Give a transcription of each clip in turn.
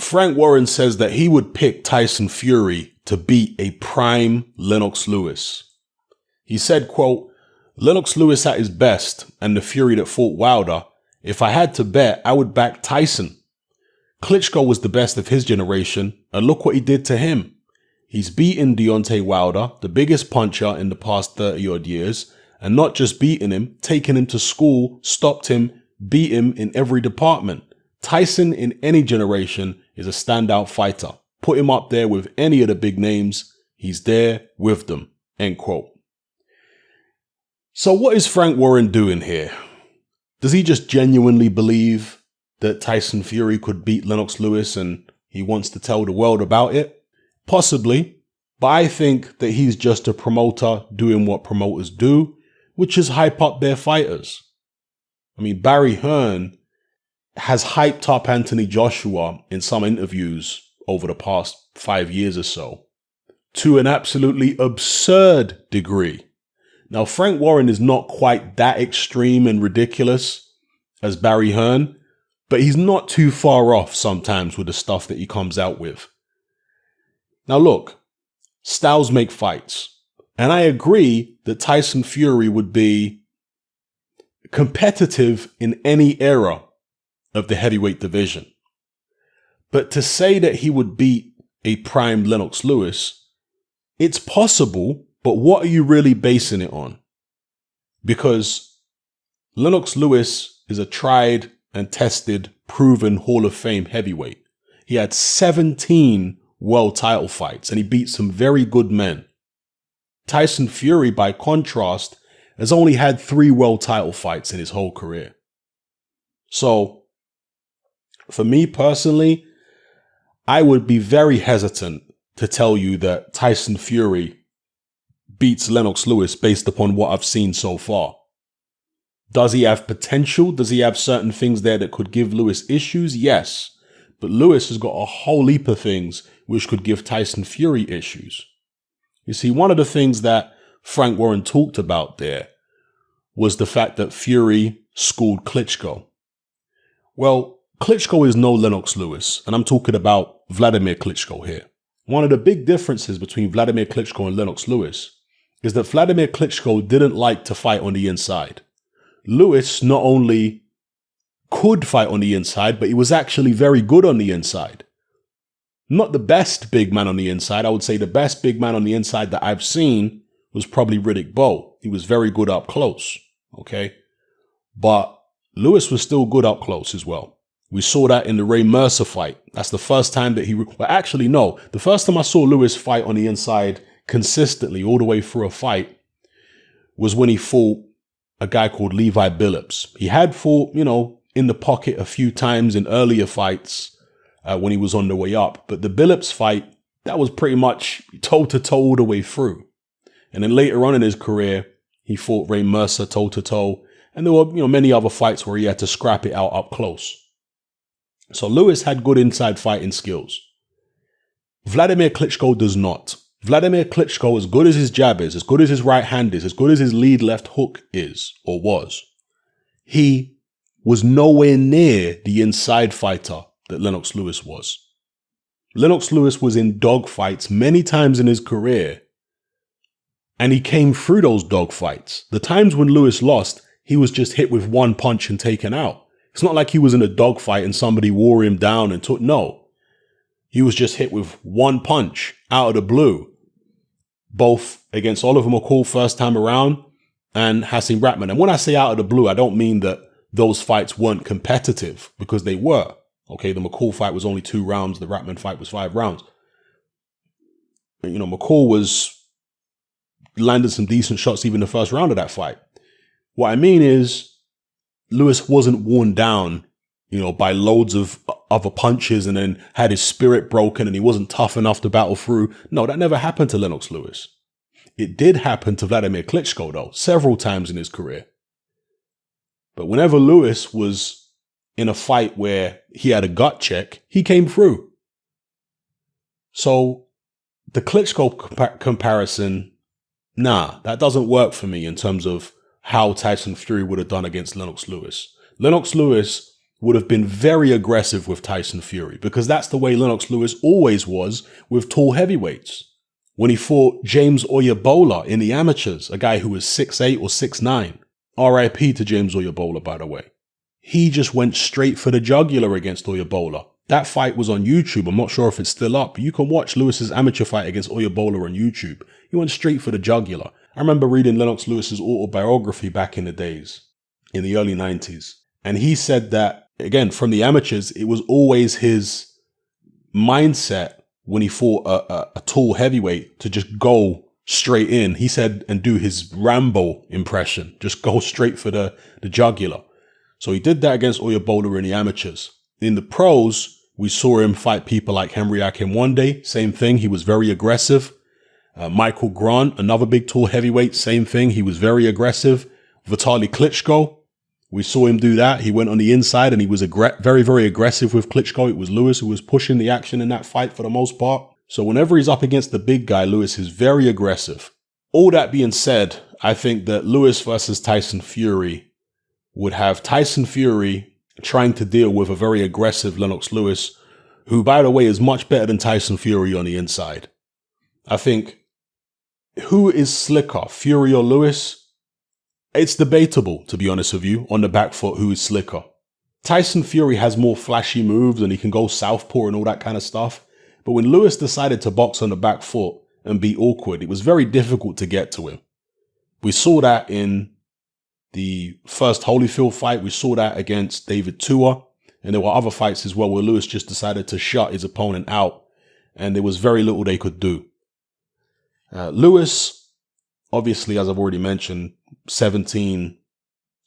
Frank Warren says that he would pick Tyson Fury to beat a prime Lennox Lewis. He said, quote, "Lennox Lewis at his best and the Fury that fought Wilder, if I had to bet, I would back Tyson. Klitschko was the best of his generation, and look what he did to him. He's beaten Deontay Wilder, the biggest puncher in the past 30-odd years, and not just beaten him, taken him to school, stopped him, beat him in every department. Tyson in any generation is a standout fighter. Put him up there with any of the big names. He's there with them." End quote. So what is Frank Warren doing here? Does he just genuinely believe that Tyson Fury could beat Lennox Lewis and he wants to tell the world about it? Possibly, but I think that he's just a promoter doing what promoters do, which is hype up their fighters. I mean, Barry Hearn has hyped up Anthony Joshua in some interviews over the past 5 years or so to an absolutely absurd degree. Now, Frank Warren is not quite that extreme and ridiculous as Barry Hearn, but he's not too far off sometimes with the stuff that he comes out with. Now, look, styles make fights, and I agree that Tyson Fury would be competitive in any era of the heavyweight division. But to say that he would beat a prime Lennox Lewis, it's possible, but what are you really basing it on? Because Lennox Lewis is a tried and tested, proven Hall of Fame heavyweight. He had 17 world title fights and he beat some very good men. Tyson Fury, by contrast, has only had 3 world title fights in his whole career. So, for me personally, I would be very hesitant to tell you that Tyson Fury beats Lennox Lewis based upon what I've seen so far. Does he have potential? Does he have certain things there that could give Lewis issues? Yes. But Lewis has got a whole heap of things which could give Tyson Fury issues. You see, one of the things that Frank Warren talked about there was the fact that Fury schooled Klitschko. Well, Klitschko is no Lennox Lewis, and I'm talking about Vladimir Klitschko here. One of the big differences between Vladimir Klitschko and Lennox Lewis is that Vladimir Klitschko didn't like to fight on the inside. Lewis not only could fight on the inside, but he was actually very good on the inside. Not the best big man on the inside. I would say the best big man on the inside that I've seen was probably Riddick Bowe. He was very good up close, okay? But Lewis was still good up close as well. We saw that in the Ray Mercer fight. That's the first time that the first time I saw Lewis fight on the inside consistently all the way through a fight was when he fought a guy called Levi Billups. He had fought, in the pocket a few times in earlier fights when he was on the way up. But the Billups fight, that was pretty much toe-to-toe all the way through. And then later on in his career, he fought Ray Mercer toe-to-toe. And there were, many other fights where he had to scrap it out up close. So Lewis had good inside fighting skills. Vladimir Klitschko does not. Vladimir Klitschko, as good as his jab is, as good as his right hand is, as good as his lead left hook is, or was, he was nowhere near the inside fighter that Lennox Lewis was. Lennox Lewis was in dogfights many times in his career, and he came through those dogfights. The times when Lewis lost, he was just hit with one punch and taken out. It's not like he was in a dogfight and somebody wore him down and took, no. He was just hit with one punch out of the blue, both against Oliver McCall first time around and Hasim Ratman. And when I say out of the blue, I don't mean that those fights weren't competitive, because they were. Okay, the McCall fight was only 2 rounds. The Ratman fight was 5 rounds. And, McCall was landed some decent shots even the first round of that fight. What I mean is Lewis wasn't worn down, by loads of other punches and then had his spirit broken and he wasn't tough enough to battle through. No, that never happened to Lennox Lewis. It did happen to Vladimir Klitschko, though, several times in his career. But whenever Lewis was in a fight where he had a gut check, he came through. So the Klitschko comparison, that doesn't work for me in terms of how Tyson Fury would have done against Lennox Lewis. Lennox Lewis would have been very aggressive with Tyson Fury, because that's the way Lennox Lewis always was with tall heavyweights. When he fought James Oyebola in the amateurs, a guy who was 6'8" or 6'9", RIP to James Oyebola, by the way. He just went straight for the jugular against Oyebola. That fight was on YouTube. I'm not sure if it's still up. You can watch Lewis's amateur fight against Oyebola on YouTube. He went straight for the jugular. I remember reading Lennox Lewis's autobiography back in the days, in the early 90s. And he said that, again, from the amateurs, it was always his mindset when he fought a tall heavyweight to just go straight in. He said, and do his Rambo impression, just go straight for the jugular. So he did that against Oyebola in the amateurs. In the pros, we saw him fight people like Henry Akinwande, same thing. He was very aggressive. Michael Grant, another big tall heavyweight, same thing. He was very aggressive. Vitaly Klitschko, we saw him do that. He went on the inside and he was very, very aggressive with Klitschko. It was Lewis who was pushing the action in that fight for the most part. So whenever he's up against the big guy, Lewis is very aggressive. All that being said, I think that Lewis versus Tyson Fury would have Tyson Fury trying to deal with a very aggressive Lennox Lewis, who, by the way, is much better than Tyson Fury on the inside. I think, who is slicker, Fury or Lewis? It's debatable, to be honest with you, on the back foot, who is slicker. Tyson Fury has more flashy moves and he can go southpaw and all that kind of stuff. But when Lewis decided to box on the back foot and be awkward, it was very difficult to get to him. We saw that in the first Holyfield fight. We saw that against David Tua. And there were other fights as well where Lewis just decided to shut his opponent out. And there was very little they could do. Lewis, obviously, as I've already mentioned, 17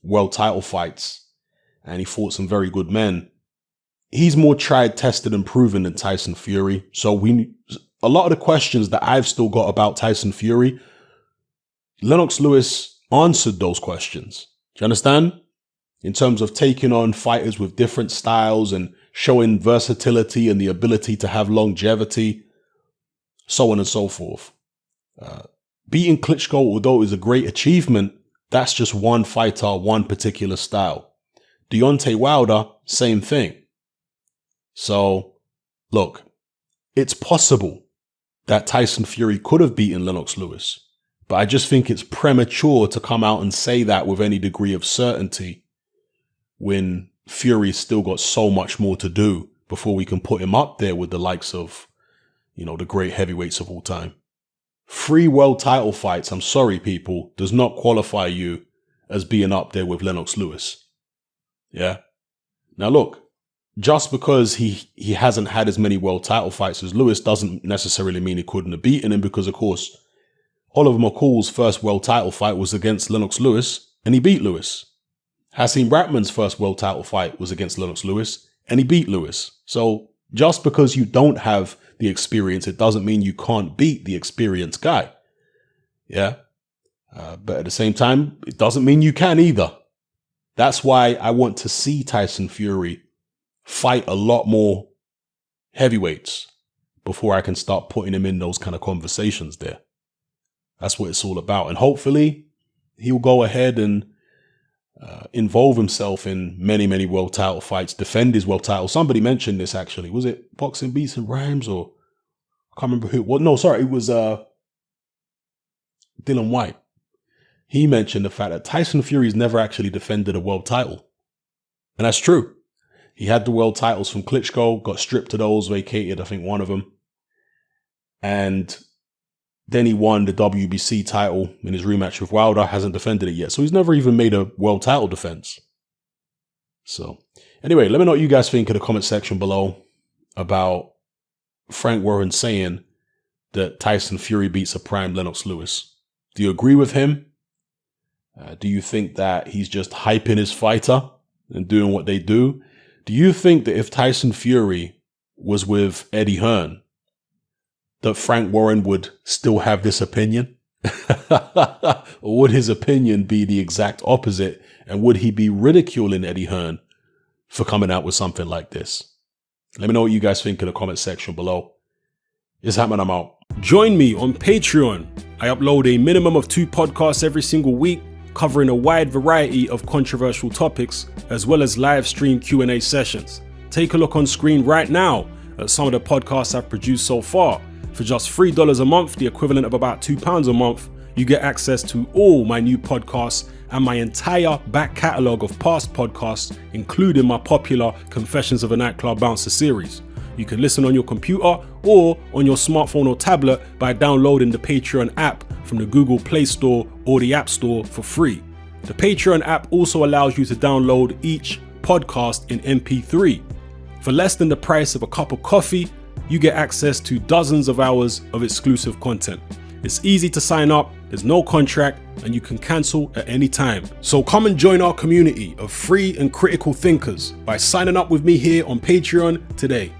world title fights. And he fought some very good men. He's more tried, tested, and proven than Tyson Fury. So a lot of the questions that I've still got about Tyson Fury, Lennox Lewis answered those questions. Do you understand? In terms of taking on fighters with different styles and showing versatility and the ability to have longevity, so on and so forth. Beating Klitschko, although it is a great achievement, that's just one fighter, one particular style. Deontay Wilder, same thing. So, look, it's possible that Tyson Fury could have beaten Lennox Lewis, but I just think it's premature to come out and say that with any degree of certainty when Fury's still got so much more to do before we can put him up there with the likes of, the great heavyweights of all time. 3 world title fights, I'm sorry people, does not qualify you as being up there with Lennox Lewis. Yeah. Now look, just because he hasn't had as many world title fights as Lewis doesn't necessarily mean he couldn't have beaten him, because of course, Oliver McCall's first world title fight was against Lennox Lewis and he beat Lewis. Hasim Ratman's first world title fight was against Lennox Lewis and he beat Lewis. So just because you don't have the experience, it doesn't mean you can't beat the experienced guy. Yeah. But at the same time, it doesn't mean you can either. That's why I want to see Tyson Fury fight a lot more heavyweights before I can start putting him in those kind of conversations there. That's what it's all about. And hopefully he'll go ahead and involve himself in many, many world title fights, defend his world title. Somebody mentioned this actually. Was it Boxing Beats and Rhymes, or I can't remember who? Well, no, sorry. It was Dylan White. He mentioned the fact that Tyson Fury's never actually defended a world title. And that's true. He had the world titles from Klitschko, got stripped of those, vacated, I think, one of them. And then he won the WBC title in his rematch with Wilder, hasn't defended it yet. So he's never even made a world title defense. So anyway, let me know what you guys think in the comment section below about Frank Warren saying that Tyson Fury beats a prime Lennox Lewis. Do you agree with him? Do you think that he's just hyping his fighter and doing what they do? Do you think that if Tyson Fury was with Eddie Hearn, that Frank Warren would still have this opinion? Or would his opinion be the exact opposite? And would he be ridiculing Eddie Hearn for coming out with something like this? Let me know what you guys think in the comment section below. It's happening, I'm out. Join me on Patreon. I upload a minimum of 2 podcasts every single week, covering a wide variety of controversial topics, as well as live stream Q&A sessions. Take a look on screen right now at some of the podcasts I've produced so far. For just $3 a month, the equivalent of about £2 a month, you get access to all my new podcasts and my entire back catalogue of past podcasts, including my popular Confessions of a Nightclub Bouncer series. You can listen on your computer or on your smartphone or tablet by downloading the Patreon app from the Google Play Store or the App Store for free. The Patreon app also allows you to download each podcast in MP3. For less than the price of a cup of coffee, you get access to dozens of hours of exclusive content. It's easy to sign up, there's no contract, and you can cancel at any time. So come and join our community of free and critical thinkers by signing up with me here on Patreon today.